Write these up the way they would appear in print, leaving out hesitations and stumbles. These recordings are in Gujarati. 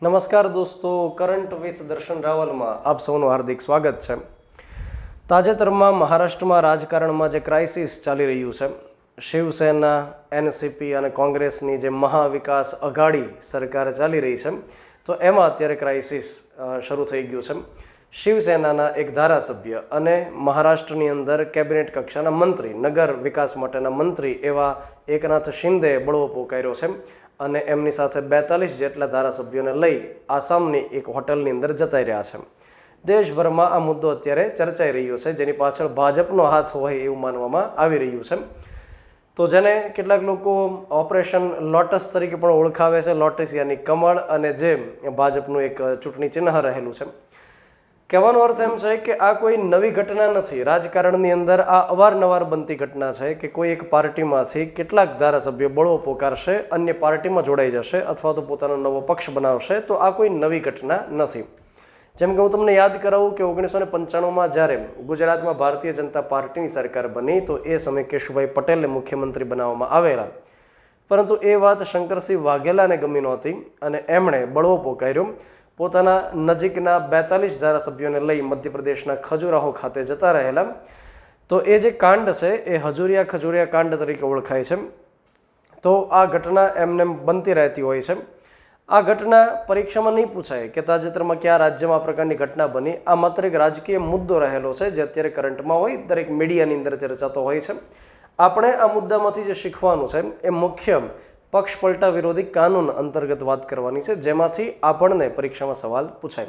નમસ્કાર દોસ્તો, કરંટ વિથ દર્શન રાવલમાં આપ સૌનું હાર્દિક સ્વાગત છે। તાજેતરમાં મહારાષ્ટ્રમાં રાજકારણમાં જે ક્રાઇસિસ ચાલી રહ્યું છે, શિવસેના, એનસીપી અને કોંગ્રેસની જે મહાવિકાસ અઘાડી સરકાર ચાલી રહી છે, તો એમાં અત્યારે ક્રાઇસિસ શરૂ થઈ ગયું છે। શિવસેનાના એક ધારાસભ્ય અને મહારાષ્ટ્રની અંદર કેબિનેટ કક્ષાના મંત્રી, નગર વિકાસ માટેના મંત્રી એવા એકનાથ શિંદેએ બળવો પોકાર્યો છે અને એમની સાથે 42 જેટલા ધારાસભ્યોને લઈ આસામની એક હોટલની અંદર જતા રહ્યા છે। દેશભરમાં આ મુદ્દો અત્યારે ચર્ચાઈ રહ્યો છે, જેની પાછળ ભાજપનો હાથ હોય એવું માનવામાં આવી રહ્યું છે। તો જેને કેટલાક લોકો ઓપરેશન લોટસ તરીકે પણ ઓળખાવે છે, લોટસ યાની કમળ, અને જે ભાજપનું એક ચૂંટણી ચિહ્ન રહેલું છે। કહેવાનો અર્થ એમ છે કે આ કોઈ નવી ઘટના નથી। રાજકારણની અંદર આ અવારનવાર બનતી ઘટના છે કે કોઈ એક પાર્ટીમાંથી કેટલાક ધારાસભ્યો બળવો પોકારશે, અન્ય પાર્ટીમાં જોડાઈ જશે અથવા તો પોતાનો નવો પક્ષ બનાવશે। તો આ કોઈ નવી ઘટના નથી। જેમ કે હું તમને યાદ કરાવું કે 1995માં જ્યારે ગુજરાતમાં ભારતીય જનતા પાર્ટીની સરકાર બની, તો એ સમયે કેશુભાઈ પટેલને મુખ્યમંત્રી બનાવવામાં આવેલા, પરંતુ એ વાત શંકરસિંહ વાઘેલાને ગમી નહોતી અને એમણે બળવો પોકાર્યો। પોતાના નજીકના 42 ધારાસભ્યોને લઈ મધ્યપ્રદેશના ખજુરાહો ખાતે જતા રહેલા। તો એ જે કાંડ છે એ ખજુરિયા કાંડ તરીકે ઓળખાય છે। તો આ ઘટના એમને બનતી રહેતી હોય છે। આ ઘટના પરીક્ષામાં નહીં પૂછાય કે તાજેતરમાં કયા રાજ્યમાં આ પ્રકારની ઘટના બની। આ માત્ર એક રાજકીય મુદ્દો રહેલો છે જે અત્યારે કરંટમાં હોય, દરેક મીડિયાની અંદર ચર્ચાતો હોય છે। આપણે આ મુદ્દામાંથી જે શીખવાનું છે એ મુખ્ય પક્ષ પલટા વિરોધી કાનૂન અંતર્ગત વાત કરવાની છે, જેમાંથી આપણને પરીક્ષામાં સવાલ પૂછાય।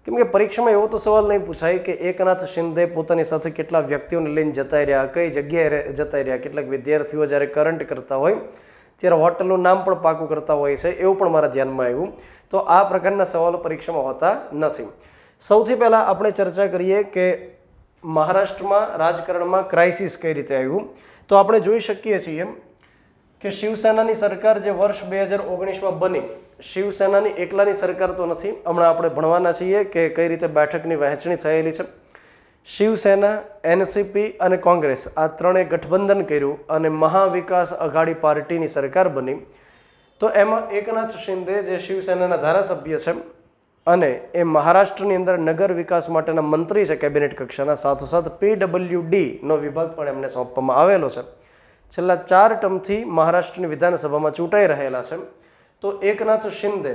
કેમ કે પરીક્ષામાં એવો તો સવાલ નહીં પૂછાય કે એકનાથ શિંદે પોતાની સાથે કેટલા વ્યક્તિઓને લઈને જતા રહ્યા, કઈ જગ્યાએ જતા રહ્યા, કેટલાક વિદ્યાર્થીઓ જ્યારે કરંટ કરતા હોય ત્યારે હોટલનું નામ પણ પાકું કરતા હોય છે, એવું પણ મારા ધ્યાનમાં આવ્યું। તો આ પ્રકારના સવાલો પરીક્ષામાં હોતા નથી। સૌથી પહેલાં આપણે ચર્ચા કરીએ કે મહારાષ્ટ્રમાં રાજકારણમાં ક્રાઇસિસ કઈ રીતે આવ્યું। તો આપણે જોઈ શકીએ છીએ કે શિવસેનાની સરકાર જે વર્ષ 2019માં બની, શિવસેનાની એકલાની સરકાર તો નથી। હમણાં આપણે ભણવાના છીએ કે કઈ રીતે બેઠકની વહેંચણી થયેલી છે। શિવસેના, એનસીપી અને કોંગ્રેસ આ ત્રણેય ગઠબંધન કર્યું અને મહાવિકાસ અઘાડી પાર્ટીની સરકાર બની। તો એમાં એકનાથ શિંદે જે શિવસેનાના ધારાસભ્ય છે અને એ મહારાષ્ટ્રની અંદર નગર વિકાસ માટેના મંત્રી છે કેબિનેટ કક્ષાના, સાથોસાથ PWDનો વિભાગ પણ એમને સોંપવામાં આવેલો છે। છેલ્લા 4 ટર્મથી મહારાષ્ટ્રની વિધાનસભામાં ચૂંટાઈ રહેલા છે। તો એકનાથ શિંદે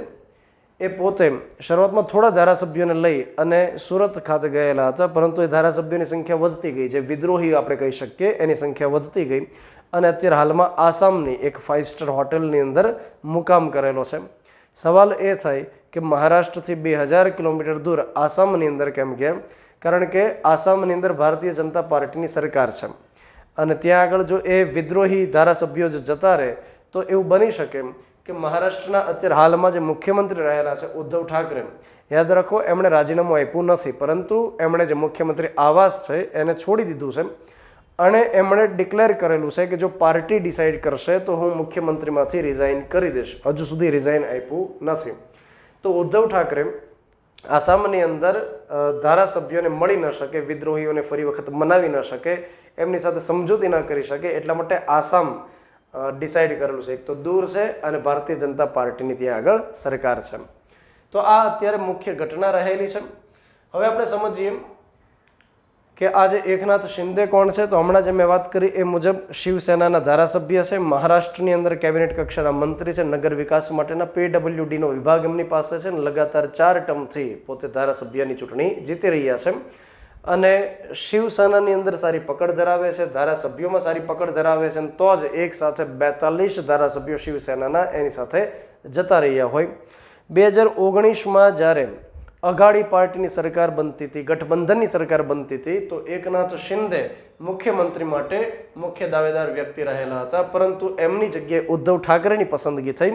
એ પોતે શરૂઆતમાં થોડા ધારાસભ્યોને લઈ અને સુરત ખાતે ગયેલા હતા, પરંતુ એ ધારાસભ્યોની સંખ્યા વધતી ગઈ, જે વિદ્રોહી આપણે કહી શકીએ એની સંખ્યા વધતી ગઈ અને અત્યારે હાલમાં આસામની એક 5 સ્ટાર હોટલની અંદર મુકામ કરેલો છે। સવાલ એ થાય કે મહારાષ્ટ્રથી 2000 કિલોમીટર દૂર આસામની અંદર કેમ ગયા? કારણ કે આસામની અંદર ભારતીય જનતા પાર્ટીની સરકાર છે અને ત્યાં આગળ જો એ વિદ્રોહી ધારાસભ્યો જો જતા રહે તો એવું બની શકે કે મહારાષ્ટ્રના અત્યારે હાલમાં જે મુખ્યમંત્રી રહેલા છે ઉદ્ધવ ઠાકરે, યાદ રાખો એમણે રાજીનામું આપ્યું નથી, પરંતુ એમણે જે મુખ્યમંત્રી આવાસ છે એને છોડી દીધું છે અને એમણે ડિક્લેર કરેલું છે કે જો પાર્ટી ડિસાઇડ કરશે તો હું મુખ્યમંત્રીમાંથી રિઝાઇન કરી દઈશ। હજુ સુધી રિઝાઇન આપ્યું નથી। તો ઉદ્ધવ ઠાકરે આસામની અંદર ધારાસભ્યોને મળી ન શકે, વિદ્રોહીઓને ફરી વખત મનાવી ન શકે, એમની સાથે સમજૂતી ન કરી શકે, એટલા માટે આસામ ડિસાઇડ કરેલું છે। એક તો દૂર છે અને ભારતીય જનતા પાર્ટીની ત્યાં આગળ સરકાર છે। તો આ અત્યારે મુખ્ય ઘટના રહેલી છે। હવે આપણે સમજીએ કે આજે એકનાથ શિંદે કોણ છે। તો હમણાં જે મેં વાત કરી એ મુજબ શિવસેનાના ધારાસભ્ય છે, મહારાષ્ટ્રની અંદર કેબિનેટ કક્ષાના મંત્રી છે, નગર વિકાસ માટેના PWDનો વિભાગ એમની પાસે છે અને લગાતાર 4 ટર્મથી પોતે ધારાસભ્યની ચૂંટણી જીતી રહ્યા છે અને શિવસેનાની અંદર સારી પકડ ધરાવે છે, ધારાસભ્યોમાં સારી પકડ ધરાવે છે, તો જ એક સાથે 42 ધારાસભ્યો શિવસેનાના એની સાથે જતા રહ્યા હોય। 2019માં જ્યારે અઘાડી પાર્ટીની સરકાર બનતી હતી, ગઠબંધનની સરકાર બનતી હતી, તો એકનાથ શિંદે મુખ્યમંત્રી માટે મુખ્ય દાવેદાર વ્યક્તિ રહેલા હતા, પરંતુ એમની જગ્યાએ ઉદ્ધવ ઠાકરેની પસંદગી થઈ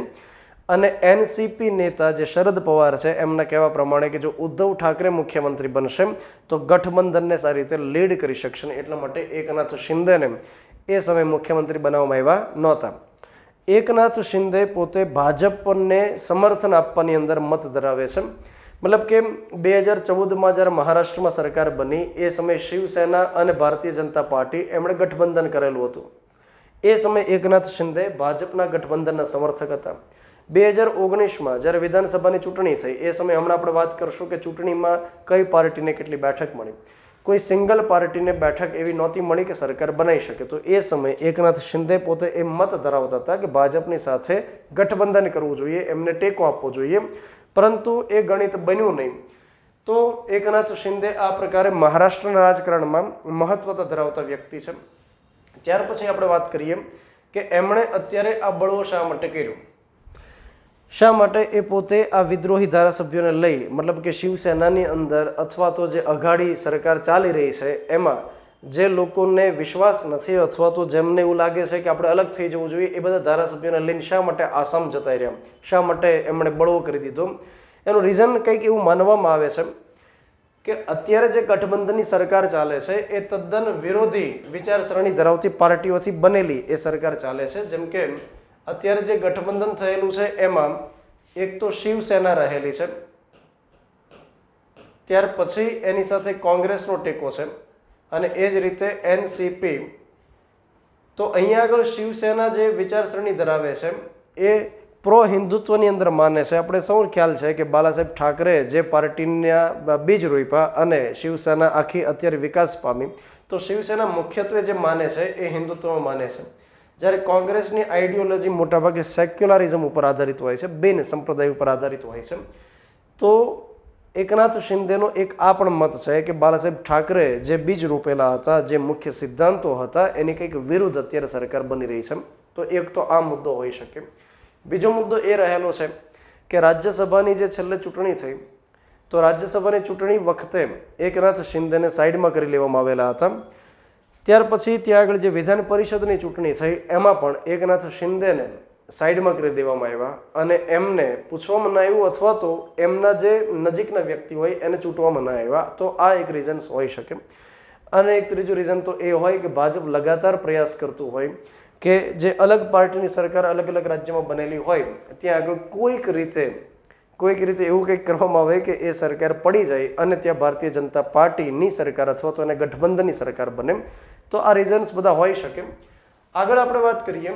અને એનસીપી નેતા જે શરદ પવાર છે એમના કહેવા પ્રમાણે કે જો ઉદ્ધવ ઠાકરે મુખ્યમંત્રી બનશે તો ગઠબંધનને સારી રીતે લીડ કરી શકશે, એટલા માટે એકનાથ શિંદેને એ સમયે મુખ્યમંત્રી બનાવવામાં આવ્યા નહોતા। એકનાથ શિંદે પોતે ભાજપને સમર્થન આપવાની અંદર મત ધરાવે છે। મતલબ કે 2014માં જ્યારે મહારાષ્ટ્રમાં સરકાર બની એ સમયે શિવસેના અને ભારતીય જનતા પાર્ટી એમણે ગઠબંધન કરેલું હતું। એ સમયે એકનાથ શિંદે ભાજપના ગઠબંધનના સમર્થક હતા। 2019માં જ્યારે વિધાનસભાની ચૂંટણી થઈ એ સમયે હમણાં આપણે વાત કરશું કે ચૂંટણીમાં કઈ પાર્ટીને કેટલી બેઠક મળી. કોઈ સિંગલ પાર્ટીને બેઠક એવી નહોતી મળી કે સરકાર બનાવી શકે. તો એ સમયે એકનાથ શિંદે પોતે એ મત ધરાવતા હતા કે ભાજપની સાથે ગઠબંધન કરવું જોઈએ, એમને ટેકો આપવો જોઈએ, પરંતુ એ ગણિત બન્યું નહીં. તો એકનાથ શિંદે આ પ્રકારે મહારાષ્ટ્રના રાજકારણમાં મહત્વતા ધરાવતા વ્યક્તિ છે. ત્યાર પછી આપણે વાત કરીએ કે એમણે અત્યારે આ બળવો શા માટે કર્યો. શા માટે એ પોતે આ વિદ્રોહી ધારાસભ્યોને લઈ, મતલબ કે શિવસેનાની અંદર અથવા તો જે અઘાડી સરકાર ચાલી રહી છે એમાં જે લોકોને વિશ્વાસ નથી અથવા તો જેમને એવું લાગે છે કે આપણે અલગ થઈ જવું જોઈએ, એ બધા ધારાસભ્યોને લઈને શા માટે આસામ જતા રહ્યા, શા માટે એમણે બળવો કરી દીધો. એનું રીઝન કંઈક એવું માનવામાં આવે છે કે અત્યારે જે ગઠબંધનની સરકાર ચાલે છે એ તદ્દન વિરોધી વિચારસરણી ધરાવતી પાર્ટીઓથી બનેલી એ સરકાર ચાલે છે. જેમ કે અત્યારે જે ગઠબંધન થયેલું છે એમાં એક તો શિવસેના રહેલી છે, ત્યાર પછી એની સાથે કોંગ્રેસનો ટેકો છે અને એ જ રીતે એનસીપી. તો અહીંયા આગળ શિવસેના જે વિચારસરણી ધરાવે છે એ પ્રો હિન્દુત્વની અંદર માને છે. આપણે સૌ ખ્યાલ છે કે બાલાસાહેબ ઠાકરે જે પાર્ટીના બીજ રોપ્યા અને શિવસેના આખી અત્યારે વિકાસ પામી. તો શિવસેના મુખ્યત્વે જે માને છે એ હિન્દુત્વમાં માને છે, જ્યારે કોંગ્રેસની આઈડિયોલોજી મોટાભાગે સેક્યુલરિઝમ ઉપર આધારિત હોય છે, બિન સંપ્રદાય ઉપર આધારિત હોય છે. તો એકનાથ શિંદેનો એક આ પણ મત છે કે બાલાસાહેબ ઠાકરે જે બીજ રોપેલા હતા, જે મુખ્ય સિદ્ધાંતો હતા, એની કંઈક વિરુદ્ધ અત્યારે સરકાર બની રહી છે. તો એક તો આ મુદ્દો હોઈ શકે. બીજો મુદ્દો એ રહેલો છે કે રાજ્યસભાની જે છેલ્લે ચૂંટણી થઈ, તો રાજ્યસભાની ચૂંટણી વખતે એકનાથ શિંદેને સાઈડમાં કરી લેવામાં આવેલા હતા. ત્યાર પછી ત્યાં આગળ જે વિધાન પરિષદની ચૂંટણી થઈ એમાં પણ એકનાથ શિંદેને સાઈડમાં કરી દેવામાં આવ્યા અને એમને પૂછવામાં ન આવ્યું અથવા તો એમના જે નજીકના વ્યક્તિ હોય એને ચૂંટવામાં ન આવ્યા. તો આ એક રીઝન્સ હોઈ શકે. અને એક ત્રીજું રીઝન તો એ હોય કે ભાજપ લગાતાર પ્રયાસ કરતું હોય કે જે અલગ પાર્ટીની સરકાર અલગ અલગ રાજ્યમાં બનેલી હોય ત્યાં આગળ કોઈક રીતે એવું કંઈક કરવામાં આવે કે એ સરકાર પડી જાય અને ત્યાં ભારતીય જનતા પાર્ટીની સરકાર અથવા તો એને ગઠબંધનની સરકાર બને. તો આ રીઝન્સ બધા હોઈ શકે. આગળ આપણે વાત કરીએ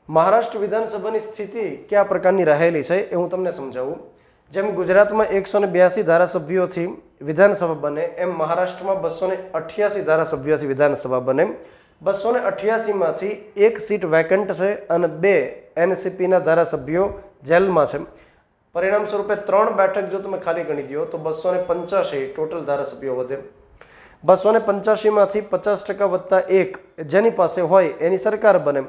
મહારાષ્ટ્ર વિધાનસભાની સ્થિતિ કયા પ્રકારની રહેલી છે એ હું તમને સમજાવું. જેમ ગુજરાતમાં 182 ધારાસભ્યોથી વિધાનસભા બને એમ મહારાષ્ટ્રમાં 288 ધારાસભ્યોથી વિધાનસભા બને. 288માંથી એક સીટ વેકન્ટ છે અને 2 એનસીપીના ધારાસભ્યો જેલમાં છે. પરિણામ સ્વરૂપે 3 બેઠક જો તમે ખાલી ગણી દો તો 285 ટોટલ ધારાસભ્યો વધે. 285માંથી 50% વત્તા 1 જેની પાસે હોય એની સરકાર બને.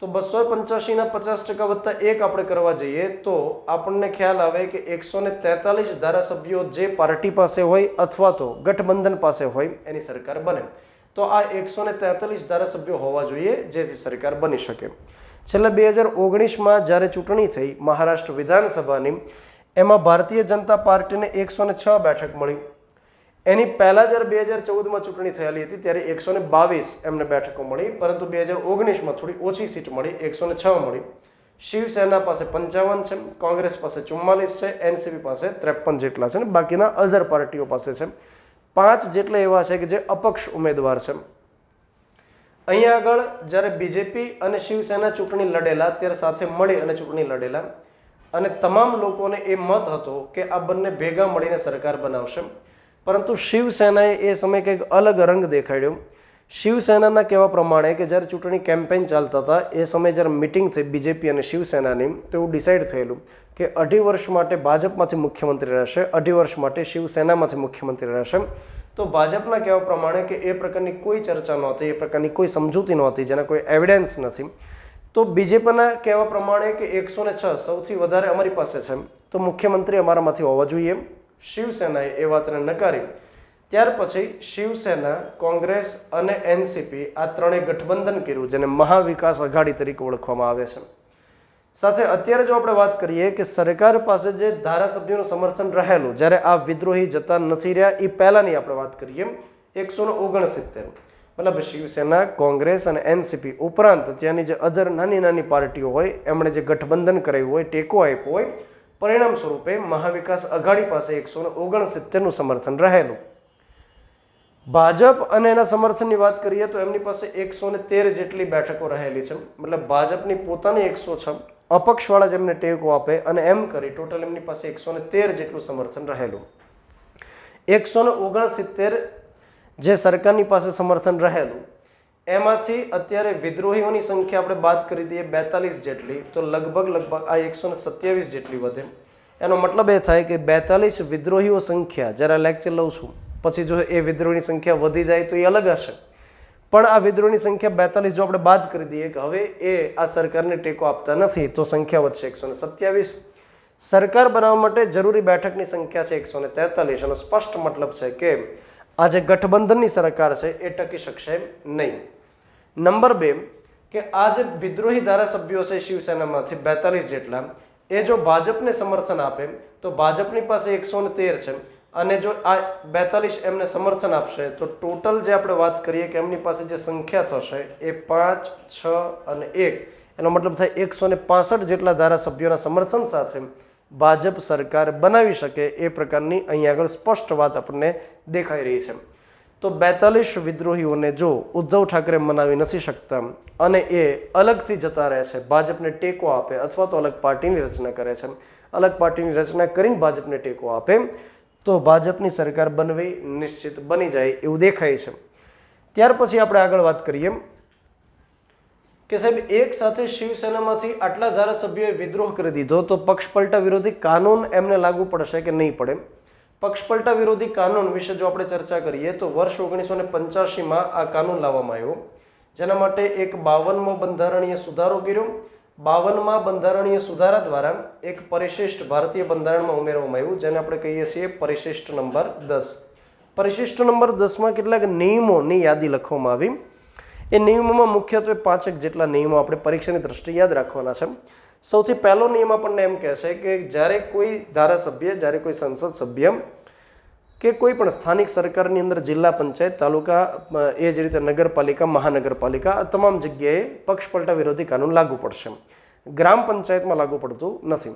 તો 285ના 50% વત્તા 1 આપણે કરવા જઈએ તો આપણને ખ્યાલ આવે કે 143 ધારાસભ્યો જે પાર્ટી પાસે હોય અથવા તો ગઠબંધન પાસે હોય એની સરકાર બને. તો આ 143 ધારાસભ્યો હોવા જોઈએ જેથી સરકાર બની શકે. છેલ્લે 2019માં જ્યારે ચૂંટણી થઈ મહારાષ્ટ્ર વિધાનસભાની, એમાં ભારતીય જનતા પાર્ટીને 106 બેઠક મળી. એની પહેલાં જ્યારે 2014માં ચૂંટણી થયેલી હતી ત્યારે 122 એમને બેઠકો મળી, પરંતુ 2019માં થોડી ઓછી સીટ મળી, 106 મળી. શિવસેના પાસે 55 છે, કોંગ્રેસ પાસે 44 છે, એનસીપી પાસે 53 જેટલા છે ને બાકીના અધર પાર્ટીઓ પાસે છે 5 જેટલા એવા છે કે જે અપક્ષ ઉમેદવાર છે. અહીંયા આગળ જ્યારે બીજેપી અને શિવસેના ચૂંટણી લડેલા ત્યારે સાથે મળી અને ચૂંટણી લડેલા અને તમામ લોકોને એ મત હતો કે આ બંને ભેગા મળીને સરકાર બનાવશે. પરંતુ શિવસેનાએ એ સમયે કંઈક અલગ રંગ દેખાડ્યો. શિવસેનાના કહેવા પ્રમાણે કે જ્યારે ચૂંટણી કેમ્પેઇન ચાલતા હતા એ સમયે જ્યારે મિટિંગ થઈ બીજેપી અને શિવસેનાની, તો એવું ડિસાઇડ થયેલું કે 2.5 વર્ષ માટે ભાજપમાંથી મુખ્યમંત્રી રહેશે, 2.5 વર્ષ માટે શિવસેનામાંથી મુખ્યમંત્રી રહેશે. તો ભાજપના કહેવા પ્રમાણે કે એ પ્રકારની કોઈ ચર્ચા નહોતી, એ પ્રકારની કોઈ સમજૂતી નહોતી, જેના કોઈ એવિડન્સ નથી. તો બીજેપીના કહેવા પ્રમાણે કે 106 સૌથી વધારે અમારી પાસે છે, તો મુખ્યમંત્રી અમારામાંથી હોવા જોઈએ. શિવસેનાએ એ વાતને નકારી. ત્યાર પછી શિવસેના, કોંગ્રેસ અને એનસીપી આ ત્રણેય ગઠબંધન કર્યું, જેને મહાવિકાસ અઘાડી તરીકે ઓળખવામાં આવે છે. સાથે અત્યારે જો આપણે વાત કરીએ કે સરકાર પાસે જે ધારાસભ્યોનું સમર્થન રહેલું, જ્યારે આ વિદ્રોહી જતા નથી રહ્યા એ પહેલાંની આપણે વાત કરીએ, 169, મતલબ શિવસેના, કોંગ્રેસ અને એનસીપી ઉપરાંત ત્યાંની જે અધર નાની નાની પાર્ટીઓ હોય એમણે જે ગઠબંધન કરાયું હોય, ટેકો આપ્યો હોય, પરિણામ સ્વરૂપે મહાવિકાસ અઘાડી પાસે 169નું સમર્થન રહેલું. ભાજપ અને એના સમર્થનની વાત કરીએ તો એમની પાસે 113 જેટલી બેઠકો રહેલી છે, મતલબ ભાજપની પોતાની 106, અપક્ષવાળા જેમને ટેકો આપે અને એમ કરી ટોટલ એમની પાસે 113 જેટલું સમર્થન રહેલું. 169 જે સરકારની પાસે સમર્થન રહેલું એમાંથી અત્યારે વિદ્રોહીઓની સંખ્યા આપણે બાદ કરી દઈએ 42 જેટલી, તો લગભગ આ 127 જેટલી વધે. એનો મતલબ એ થાય કે 42 વિદ્રોહીઓ સંખ્યા, જ્યારે લેક્ચર લઉં છું પછી જો એ વિદ્રોહની સંખ્યા વધી જાય તો એ અલગ હશે, પણ આ વિદ્રોહની સંખ્યા 42 જો આપણે બાદ કરી દઈએ કે હવે એ આ સરકારને ટેકો આપતા નથી, તો સંખ્યા વધશે 127. સરકાર બનાવવા માટે જરૂરી બેઠકની સંખ્યા છે 143. એનો સ્પષ્ટ મતલબ છે કે આ જે ગઠબંધનની સરકાર છે એ ટકી શકશે નહીં. નંબર 2 કે આ જે વિદ્રોહી ધારાસભ્યો છે શિવસેનામાંથી 42 જેટલા, એ જો ભાજપને સમર્થન આપે તો ભાજપની પાસે 113 છે, અને જો આ 42 એમને સમર્થન આપશે તો ટોટલ જે આપણે વાત કરીએ કે એમની પાસે જે સંખ્યા થશે એ 5, 6 અને 1, એનો મતલબ થાય 165 જેટલા ધારાસભ્યોના સમર્થન સાથે ભાજપ સરકાર બનાવી શકે એ પ્રકારની અહીં આગળ સ્પષ્ટ વાત આપણને દેખાઈ રહી છે. તો 42 વિદ્રોહીઓને જો ઉદ્ધવ ઠાકરે મનાવી નથી શકતા અને એ અલગથી જતા રહે છે, ભાજપને ટેકો આપે અથવા તો અલગ પાર્ટીની રચના કરે છે, અલગ પાર્ટીની રચના કરીને ભાજપને ટેકો આપે, તો ભાજપની સરકાર બનવી નિશ્ચિત બની જાય એવું દેખાય છે. ત્યાર પછી આપણે આગળ વાત કરીએ કે સાહેબ એક સાથે શિવસેનામાંથી આટલા ધારાસભ્યોએ વિદ્રોહ કરી દીધો તો પક્ષપલટા વિરોધી કાનૂન એમને લાગુ પડશે કે નહીં પડે. પક્ષપલટા વિરોધી કાનૂન વિશે જો આપણે ચર્ચા કરીએ તો વર્ષ 1985માં આ કાનૂન લાવવામાં આવ્યો, જેના માટે એક 52મો બંધારણીય સુધારો કર્યો. 52મા બંધારણીય સુધારા દ્વારા એક પરિશિષ્ટ ભારતીય બંધારણમાં ઉમેરવામાં આવ્યું, જેને આપણે કહીએ છીએ પરિશિષ્ટ નંબર 10. પરિશિષ્ટ નંબર 10માં કેટલાક નિયમોની યાદી લખવામાં આવી. એ નિયમોમાં મુખ્યત્વે 5 જેટલા નિયમો આપણે પરીક્ષાની દ્રષ્ટિએ યાદ રાખવાના છે. સૌથી પહેલો નિયમ આપણને એમ કહે છે કે જ્યારે કોઈ ધારાસભ્ય, જ્યારે કોઈ સંસદ સભ્ય કે કોઈ પણ સ્થાનિક સરકારની અંદર જિલ્લા પંચાયત, તાલુકા, એ જ રીતે નગરપાલિકા, મહાનગરપાલિકા, આ તમામ જગ્યાએ પક્ષપલટા વિરોધી કાનૂન લાગુ પડશે. ગ્રામ પંચાયતમાં લાગુ પડતું નથી.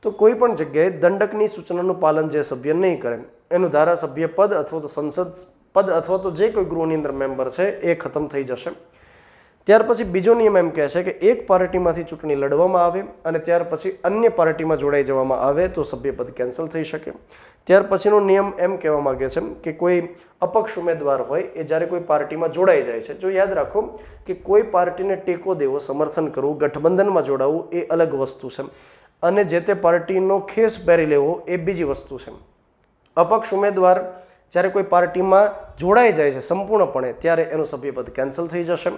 તો કોઈ પણ જગ્યાએ દંડકની સૂચનાનું પાલન જે સભ્ય નહીં કરે એનું ધારાસભ્ય પદ અથવા તો સંસદ પદ અથવા તો જે કોઈ ગૃહની અંદર મેમ્બર છે એ ખતમ થઈ જશે. ત્યાર પછી બીજો નિયમ એમ કહે છે કે એક પાર્ટીમાંથી ચૂંટણી લડવામાં આવે અને ત્યાર પછી અન્ય પાર્ટીમાં જોડાઈ જવામાં આવે તો સભ્યપદ કેન્સલ થઈ શકે. ત્યાર પછીનો નિયમ એમ કહેવા માંગે છે કે કોઈ અપક્ષ ઉમેદવાર હોય એ જ્યારે કોઈ પાર્ટીમાં જોડાઈ જાય છે, જો યાદ રાખો કે કોઈ પાર્ટીને ટેકો દેવો, સમર્થન કરવું, ગઠબંધનમાં જોડાવું એ અલગ વસ્તુ છે અને જે તે પાર્ટીનો ખેસ પહેરી લેવો એ બીજી વસ્તુ છે. અપક્ષ ઉમેદવાર જ્યારે કોઈ પાર્ટીમાં જોડાઈ જાય છે સંપૂર્ણપણે ત્યારે એનું સભ્યપદ કેન્સલ થઈ જશે.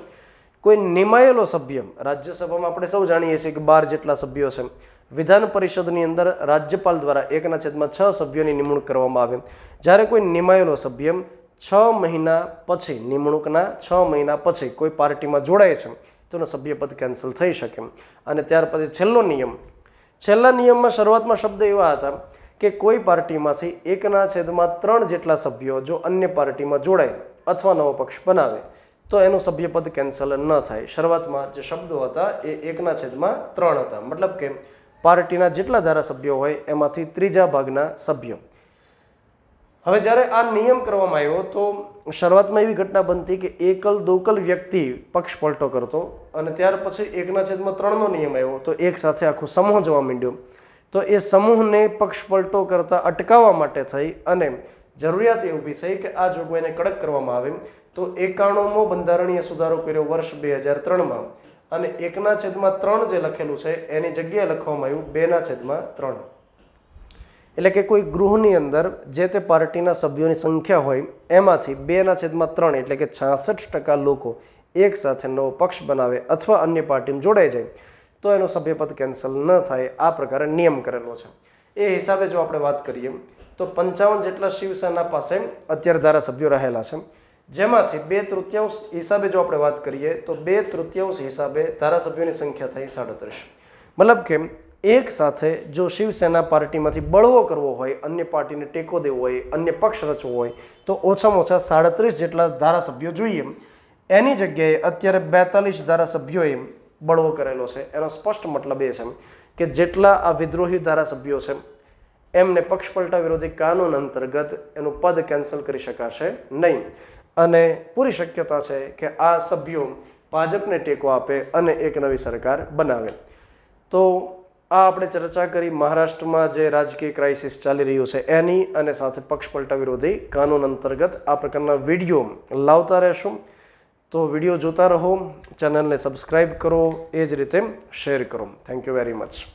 કોઈ નિમાયેલો સભ્ય, રાજ્યસભામાં આપણે સૌ જાણીએ છીએ કે 12 જેટલા સભ્યો છે, વિધાન પરિષદની અંદર રાજ્યપાલ દ્વારા 1/6 સભ્યોની નિમણૂક કરવામાં આવે. જ્યારે કોઈ નિમાયેલો સભ્ય 6 મહિના પછી, નિમણૂકના 6 મહિના પછી કોઈ પાર્ટીમાં જોડાય છે તો એનું સભ્યપદ કેન્સલ થઈ શકે. અને ત્યાર પછી છેલ્લો નિયમ, છેલ્લા નિયમમાં શરૂઆતમાં શબ્દ એવા હતા કે કોઈ પાર્ટીમાંથી 1/3 જેટલા સભ્યો જો અન્ય પાર્ટીમાં જોડાય અથવા નવો પક્ષ બનાવે તો એનું સભ્યપદ કેન્સલ ન થાય. શરૂઆતમાં જે શબ્દો હતા એ 1/3 હતા, મતલબ કે પાર્ટીના જેટલા ધારાસભ્યો હોય એમાંથી 3/4 ભાગના સભ્યો. હવે જ્યારે આ નિયમ કરવામાં આવ્યો તો શરૂઆતમાં એવી ઘટના બનતી કે એકલ દોકલ વ્યક્તિ પક્ષ પલટો કરતો અને ત્યાર પછી 1/3નો નિયમ આવ્યો તો એક સાથે આખો સમૂહ જવા માંડ્યો. તો એ સમૂહને પક્ષ પલટો કરતા અટકાવવા માટે થઈ અને જરૂરિયાત એ ઊભી થઈ કે આ જોગવાઈને કડક કરવામાં આવે. તો 91મો બંધારણીય સુધારો કર્યો વર્ષ 2003માં અને 1/3 જે લખેલું છે એની જગ્યાએ લખવામાં આવ્યું 2/3. એટલે કે કોઈ ગૃહની અંદર જે તે પાર્ટીના સભ્યોની સંખ્યા હોય એમાંથી 2/3 એટલે કે 66% લોકો એક સાથે નવો પક્ષ બનાવે અથવા અન્ય પાર્ટીમાં જોડાઈ જાય તો એનું સભ્યપદ કેન્સલ ન થાય. આ પ્રકારે નિયમ કરેલો છે. એ હિસાબે જો આપણે વાત કરીએ તો 55 જેટલા શિવસેના પાસે અત્યારે ધારાસભ્યો રહેલા છે, જેમાંથી 2/3 હિસાબે જો આપણે વાત કરીએ તો 2/3 હિસાબે ધારાસભ્યોની સંખ્યા થઈ 37. મતલબ કે એક સાથે જો શિવસેના પાર્ટીમાંથી બળવો કરવો હોય, અન્ય પાર્ટીને ટેકો દેવો હોય, અન્ય પક્ષ રચવો હોય તો ઓછામાં ઓછા 37 જેટલા ધારાસભ્યો જોઈએ. એની જગ્યાએ અત્યારે 42 ધારાસભ્યોએ બળવો કરેલો છે. એનો સ્પષ્ટ મતલબ એ છે કે જેટલા આ વિદ્રોહી ધારાસભ્યો છે એમને પક્ષપલટા વિરોધી કાનૂન અંતર્ગત એનું પદ કેન્સલ કરી શકાશે નહીં અને પૂરી શક્યતા છે કે આ સભ્યો ભાજપને ટેકો આપે અને એક નવી સરકાર બનાવે. તો આ આપણે ચર્ચા કરી મહારાષ્ટ્રમાં જે રાજકીય ક્રાઇસિસ ચાલી રહ્યું છે એની અને સાથે પક્ષપલટા વિરોધી કાનૂન અંતર્ગત આ પ્રકારના વિડીયો લાવતા રહેશું. તો વિડીયો જોતા રહો, ચેનલને સબસ્ક્રાઈબ કરો, એ જ રીતે શેર કરો. Thank you very much.